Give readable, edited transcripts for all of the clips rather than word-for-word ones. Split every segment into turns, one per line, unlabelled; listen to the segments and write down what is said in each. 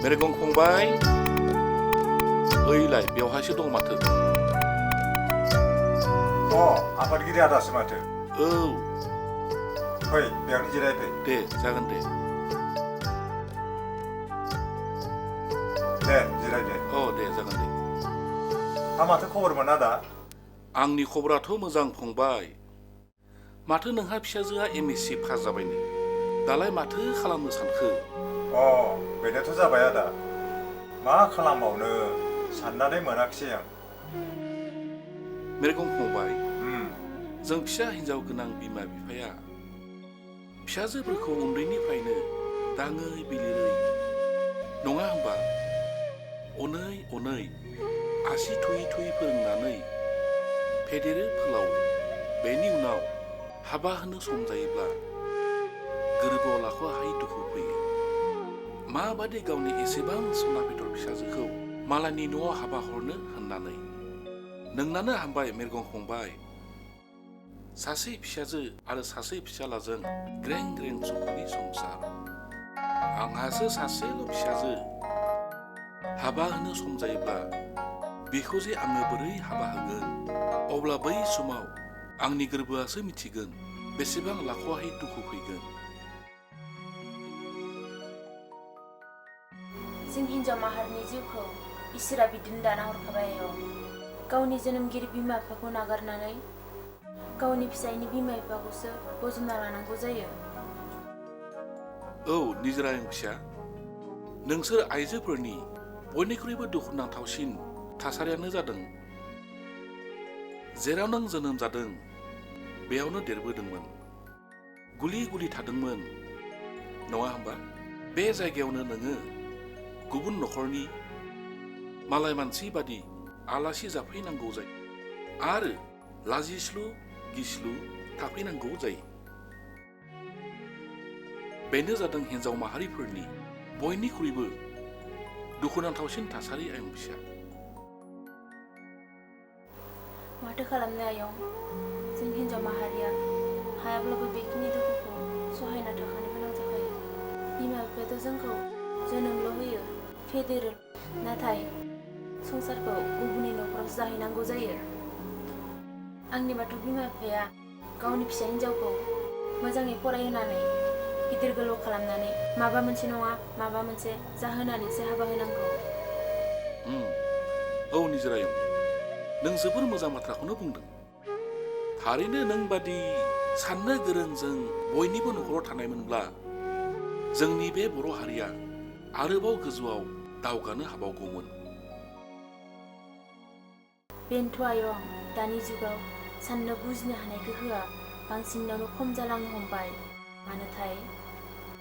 मेरगं फंबाय ओइलाय बेवहायसो दं माथो
आफादगिरि आदासो माथो
औ
फै बेयावनो जिरायफै
दे जागोन दे
जिरायदे
दे जागोन दे
माथो खबरमोन आदा
आंनि खबराथ' मोजां फंबाय माथो नोंहा फिसाजोआ MSc पास जाबायनो दालाय माथो खालामनो सानखो
बेनोथ' जाबाय आदा मा खालामबावनो साननानै मोनाखिसै आं
मेरगं फंबाय जों फिसा हिन्जाव गोनां बिमा बिफाया फिसाजोफोरखौ उन्दैनिफ्रायनो दाङै बिलिरै नङा होमबा अनै आसि थुयै फोरोंनानै फेदेरो फोलावो बेनि उनाव हाबा होनो सम जायोब्ला गोरबोआव लाख'हायै दुखु फैयो माबादि गावनि एसेबां सना बेदर फिसाजोखौ मालायनि न'आव हाबा हरनो होननानै नोंनानो हामबाय मेरगं फंबाय सासे फिसाजो आरो सासे फिसालाजों ग्रें सुखुनि संसार आंहासो सासेल' फिसाजो हाबा होनो सम जायोब्ला बेखौ जे आङो बोरै हाबा होगोन अब्ला बै समाव आंनि गोरबोआसो मिथिगोन बेसेबां लाख'हायै दुखु फैगोन
जों हिन्जाव माहारिनि जिउखौ इसोरा बिदिनो दाना हरखाबाय गावनि जोनोमगिरि बिमा बिफाखौ नागारनानै गावनि फिसायनि बिमा बिफाखौसो बजबना लानांगौ जायो
निजोरा फिसा नोंसोर आइजोफोरनि बयनिख्रुइबो दुखुनांथावसिन थासारियानो जादों जेराव नों जोनोम जादों बेयावनो देरबोदोंमोन गुलि थादोंमोन नङा होमबा बे जायगायावनो नोङो गुबुन नखरनि मालाय मानसि बादि आलासि जाफैनांगौ जायो आरो लाजिस्लु गिस्लु थाफैनांगौ जायो बेनो जादों हिन्जाव माहारिफोरनि बयनिख्रुइबो दुखुनांथावसिन थासारि आयं फिसा
माथो खालामनो आयं जों हिन्जाव माहारिया हायाब्लाबो बेखिनि दुखुखौ सहायना थाखानो गोनां जाखायो बिमा बिफायाथ' जोंखौ जोनोमल' होयो फेदेरो नाथाय संसारखौ गुबुननि न'खरावसो जाहैनांगौ जायो आंनिबाथ' बिमा बिफाया गावनि फिसा हिन्जावखौ मोजाङै फरायहोनानै गिदिर गोलाव खालामनानै माबा मोनसे नङा माबा मोनसे जाहोनानैसो हाबा होनांगौ
निजोरायं नों जोबोर मोजां बाथ्राखौनो बुंदों थारैनो नों बादि साननो गोरोंजों बयनिबो न'खराव थानायमोनब्ला जोंनि बे बर' हारिया आरोबाव गोजौआव दावगानो हाबावगौमोन
बेनोथ' आयं दानि जुगाव साननो बुजिनो हानाय गोहोआ बांसिनावनो खम जालांनो हमबाय मानोथाय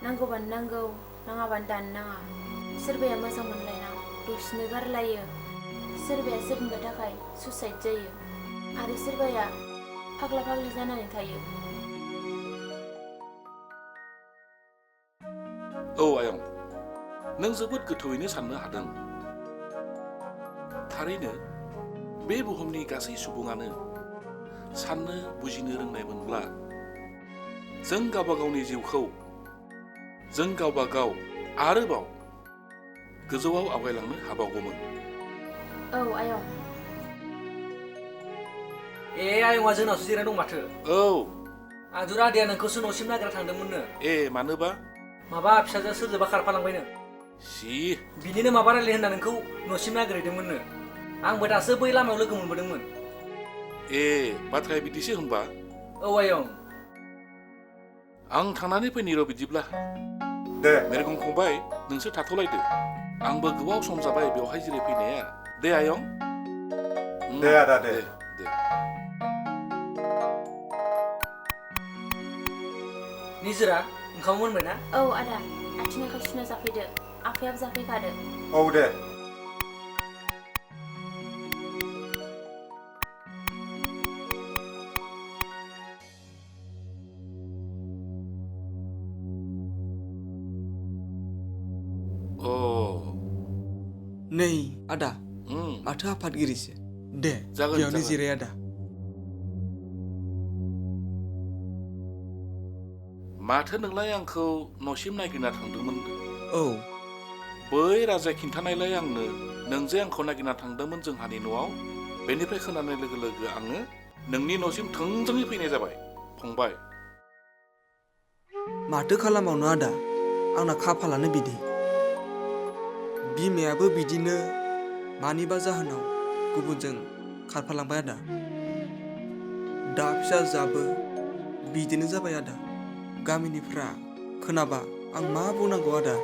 नांगौबानो नांगौ नाङाबानो दानो नाङा सोरबाया मोजां मोनलायना दसेनो गारलायो सोरबाया सोरनिबा थाखाय सुइसाइड जायो आरो सोरबाया फाग्ला फाग्लि जानानै थायो
आयं नों जोबोद गोथौयैनो साननो हादों थारैनो बे बुहुमनि गासै सुबुङानो साननो बुजिनो रोंनायमोनब्ला जों गावबा गावनि जिउखौ जों गावबा गाव आरोबाव गोजौआव आवगायलांनो हाबावगौमोन
आयं
आयंआ जोंनावसो जिरायना दं माथो
आदुरा
आदैया नोंखौसो न'सिम नागिरना थांदोंमोननो
मानोबा
माबा फिसाजो सोरजोंबा खारफालांबायनो
सि
बिनिनो माबा रायलाय होनना नोंखौ न'सिम नागिरहैदोंमोननो आंबो दासो बै लामायाव लोगो मोनबोदोंमोन
ए बाथ्राया बिदिसो होनबा
औ आयं
आं थांनानै फैनि र' बिदिब्ला
दे
मेरगं फंबाय नोंसोर थाथ'लायदो आंबो गोबाव सम जाबाय बेवहाय जिरायफैनाया दे आयं
दे आदा दे
दे
निजोरा ओंखाम मोनबायना
औ आदा आथिं आखाइ सुना जाफैदो आफायाबो जाफैखादो
औ दे
अ
नै आदा
उम
माथो आफादगिरिसो दे
जागोन,
बेयावनो
जागोन।
जिराय आदा
माथो नोंलाय आंखौ न'सिम नागिरना थांदोंमोन
औ
बै राजाया खिन्थानायलाय आंनो नों जे आंखौ नागिरना थांदोंमोन जोंहानि न'आव बेनिफ्राय खोनानाय लोगो लोगो आङो नोंनि न'सिम थोंजोङै फैनाय जाबाय फंबाय
माथो खालामावनो आदा आंना खाफालानो बिदि बिमायाबो बिदिनो मानिबा जाहोनाव गुबुनजों खारफालांबाय आदा दा फिसाजोआबो बिदिनो जाबाय आदा गामिनिफ्रा खोनाबा आं मा बुंनांगौ आदा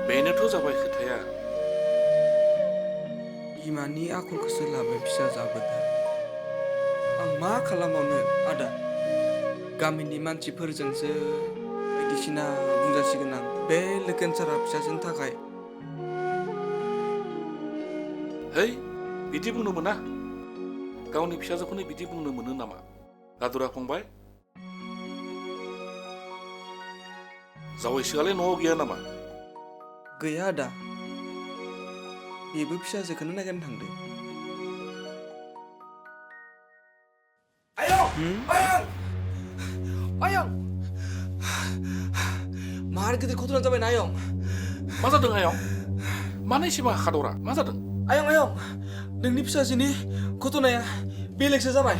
बेनोथ' जाबाय खोथाया
बिमानि आखलखौसो लाबाय फिसाजोआबो दा आं मा खालामावनो आदा गामिनि मानसिफोरजोंसो बायदिसिना बुंजासिगोन आं बे लोकेनसारा फिसाजोनि थाखाय
है बिदि बुंनो मोना गावनि फिसाजोखौनो बिदि बुंनो मोनो नामा दादुरा फंबाय जावैसोआलाय न'आव गैया नामा
गैया आदा बेबो फिसाजोखौनो नागिरनो थांदो आयं मार गिदिर घटना जाबायना आयं
मा जादों आयं मानो एसेबां हाखादरा मा जादों
आयं नोंनि फिसाजोनि घटनाया बेलेगसो जाबाय